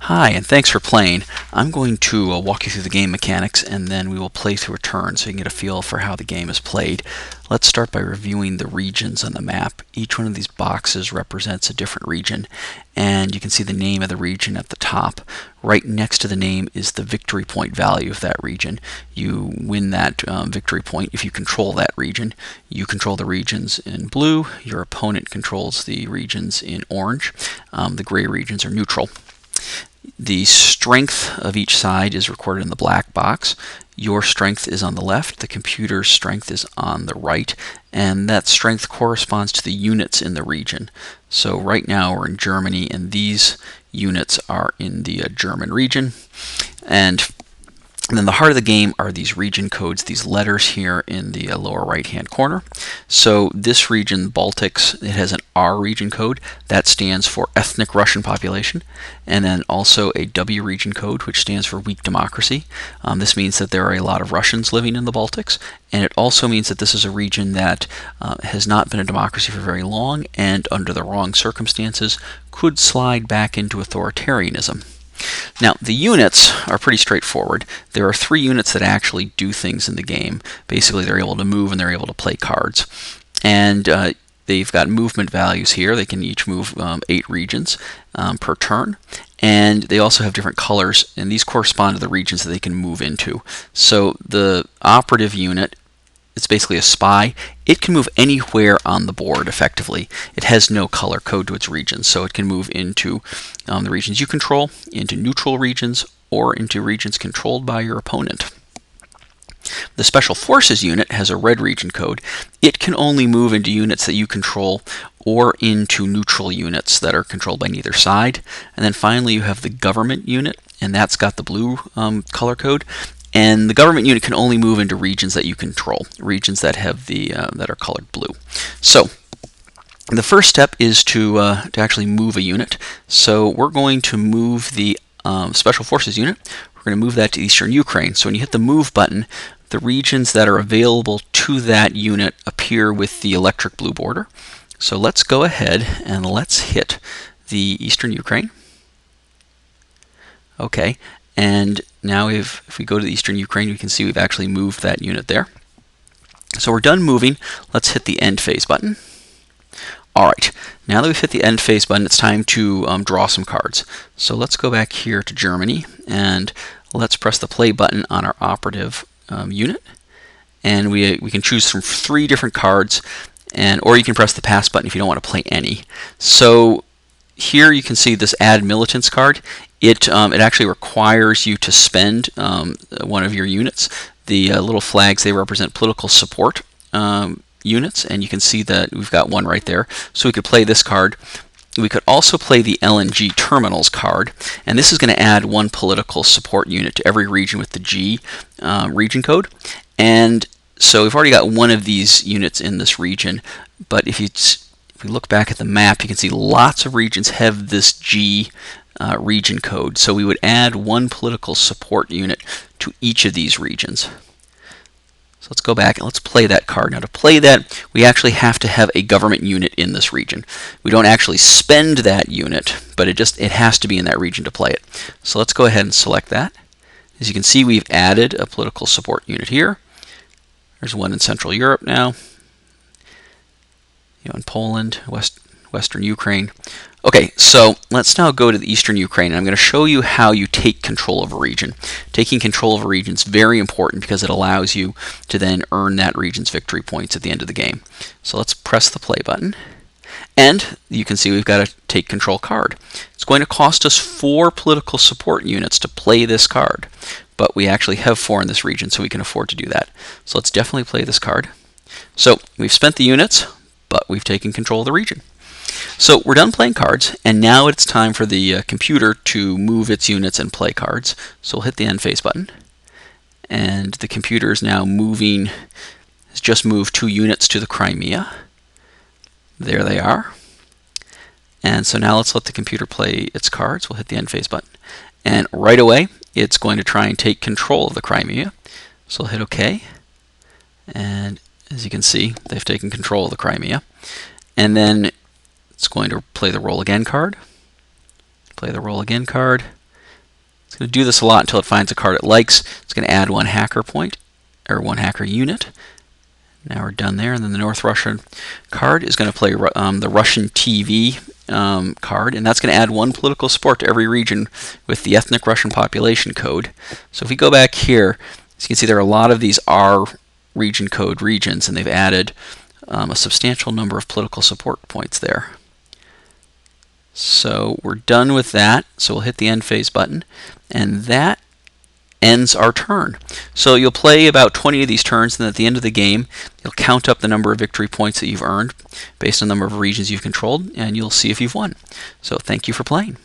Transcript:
Hi, and thanks for playing. I'm going to walk you through the game mechanics, and then we will play through a turn so you can get a feel for how the game is played. Let's start by reviewing the regions on the map. Each one of these boxes represents a different region, and you can see the name of the region at the top. Right next to the name is the victory point value of that region. You win that victory point if you control that region. You control the regions in blue, your opponent controls the regions in orange. The gray regions are neutral. The strength of each side is recorded in the black box. Your strength is on the left, the computer's strength is on the right, and that strength corresponds to the units in the region. So right now we're in Germany, and these units are in the German region. And then the heart of the game are these region codes, these letters here in the lower right hand corner. So this region, Baltics, it has an R region code that stands for ethnic Russian population, and then also a W region code which stands for weak democracy. This means that there are a lot of Russians living in the Baltics, and it also means that this is a region that has not been a democracy for very long and under the wrong circumstances could slide back into authoritarianism. Now, the units are pretty straightforward. There are 3 units that actually do things in the game. Basically, they're able to move and they're able to play cards. And they've got movement values here. They can each move 8 regions per turn. And they also have different colors, and these correspond to the regions that they can move into. So the operative unit, it's basically a spy. It can move anywhere on the board effectively. It has no color code to its regions, so it can move into the regions you control, into neutral regions, or into regions controlled by your opponent. The Special Forces unit has a red region code. It can only move into units that you control or into neutral units that are controlled by neither side. And then finally you have the Government unit, and that's got the blue color code. And the Government unit can only move into regions that you control, regions that have that are colored blue. So the first step is to actually move a unit. So we're going to move the Special Forces unit. We're going to move that to Eastern Ukraine. So when you hit the move button, the regions that are available to that unit appear with the electric blue border. So let's go ahead and let's hit the Eastern Ukraine. Okay. And now if we go to the Eastern Ukraine, we can see we've actually moved that unit there. So we're done moving. Let's hit the end phase button. Alright, now that we've hit the end phase button, it's time to draw some cards. So let's go back here to Germany, and let's press the play button on our operative unit. And we can choose from 3 different cards, or you can press the pass button if you don't want to play any. So here you can see this Add Militants card. It actually requires you to spend one of your units. The little flags, they represent political support units, and you can see that we've got one right there. So we could play this card. We could also play the LNG Terminals card, and this is going to add 1 political support unit to every region with the G region code. And so we've already got 1 of these units in this region, but if we look back at the map, you can see lots of regions have this G region code. So we would add 1 political support unit to each of these regions. So let's go back and let's play that card. Now to play that, we actually have to have a government unit in this region. We don't actually spend that unit, but it has to be in that region to play it. So let's go ahead and select that. As you can see, we've added a political support unit here. There's 1 in Central Europe now. In Poland, Western Ukraine. Okay, so let's now go to the Eastern Ukraine, and I'm going to show you how you take control of a region. Taking control of a region is very important because it allows you to then earn that region's victory points at the end of the game. So let's press the play button, and you can see we've got a take control card. It's going to cost us 4 political support units to play this card, but we actually have 4 in this region, so we can afford to do that. So let's definitely play this card. So we've spent the units, but we've taken control of the region. So we're done playing cards, and now it's time for the computer to move its units and play cards. So we'll hit the end phase button, and the computer is now moving, has just moved 2 units to the Crimea. There they are. And so now let's let the computer play its cards. We'll hit the end phase button, and right away it's going to try and take control of the Crimea. So we'll hit OK, and as you can see, they've taken control of the Crimea. And then it's going to play the Roll Again card. Play the Roll Again card. It's going to do this a lot until it finds a card it likes. It's going to add 1 hacker point, or 1 hacker unit. Now we're done there, and then the North Russian card is going to play the Russian TV card, and that's going to add 1 political support to every region with the ethnic Russian population code. So if we go back here, as you can see there are a lot of these R region code regions, and they've added a substantial number of political support points there. So we're done with that, so we'll hit the end phase button, and that ends our turn. So you'll play about 20 of these turns, and then at the end of the game, you'll count up the number of victory points that you've earned based on the number of regions you've controlled, and you'll see if you've won. So thank you for playing.